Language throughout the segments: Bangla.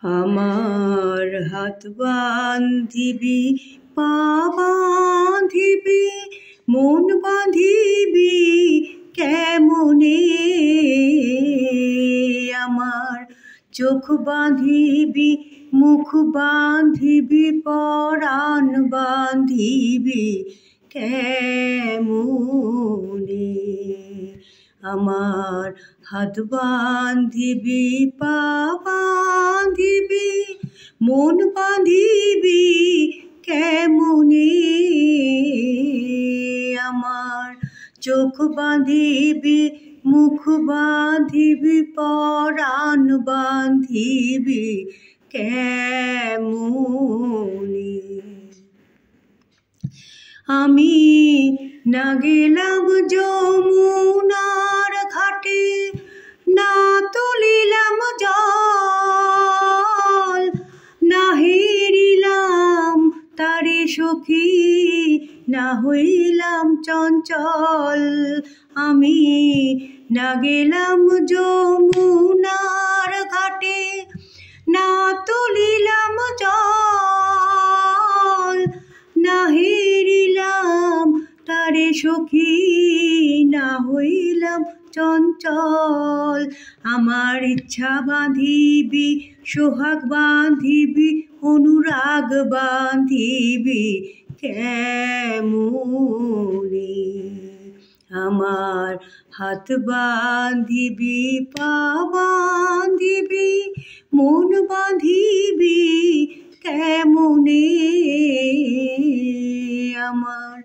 আমার হাত বান্ধিবি, পা বান্ধিবি, মন বাঁধিবি কেমনে? আমার চোখ বাঁধিবি, মুখ বাঁধিবি, পরাণ বাঁধিবি কেমনে? আমার হাত বাঁধিবি, পা বাঁধিবি, মন বাঁধিবি কেমনে? আমার চোখ বাঁধিবি, মুখ বাঁধিবি, পরাণ বাঁধিবি কেমনে? আমি না গেলাম যমুনার ঘাটে, না তুলিলাম জল, না হেরিলাম তারে সখী, না হইলাম চঞ্চল। আমি না গেলাম যমুনার ঘাটে, না তুলিলাম জল, না হেরিলাম তারে সখী, না হইলাম চঞ্চল। আমার ইচ্ছা বাঁধিবি, সোহাগ বাঁধিবি, অনুরাগ বাঁধিবি কেমনে? আমার হাত বাঁধিবি, পা বাঁধিবি, মন বাঁধিবি কেমনে? আমার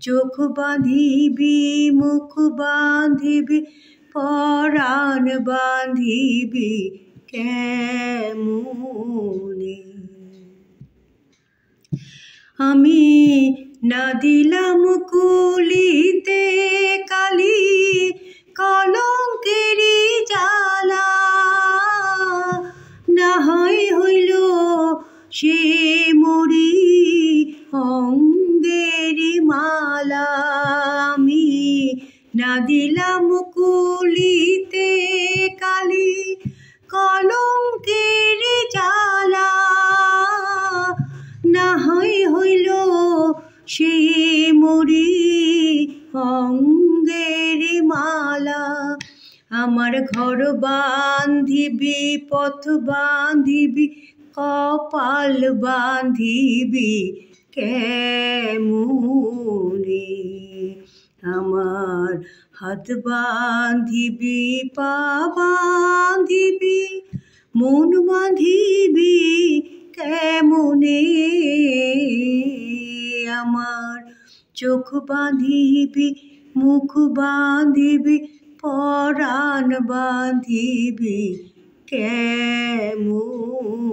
চোখ বাঁধিবি, মুখ বাঁধিবি, পরাণ বাঁধিবি কেমনে? আমি না দিলাম কুলিতে কালি, কলঙ্কেরি জ্বালা, না হয় হইল সে মরি অঙ্গেরি মালা। আমি না দিলাম কুলিতে কালি, কলঙ্কেরি জ্বালা, না হয় হইল সে মরি অঙ্গেরি মালা। আমার ঘর বাঁধিবি, পথ বাঁধিবি, কপাল বাঁধিবি কেমনে? আমার হাত বাঁধিবি, পা বাঁধিবি, মন বাঁধিবি কেমনে? আমার চোখ বাঁধিবি, মুখ বাঁধিবি, পরাণ বাঁধিবি কেমনে?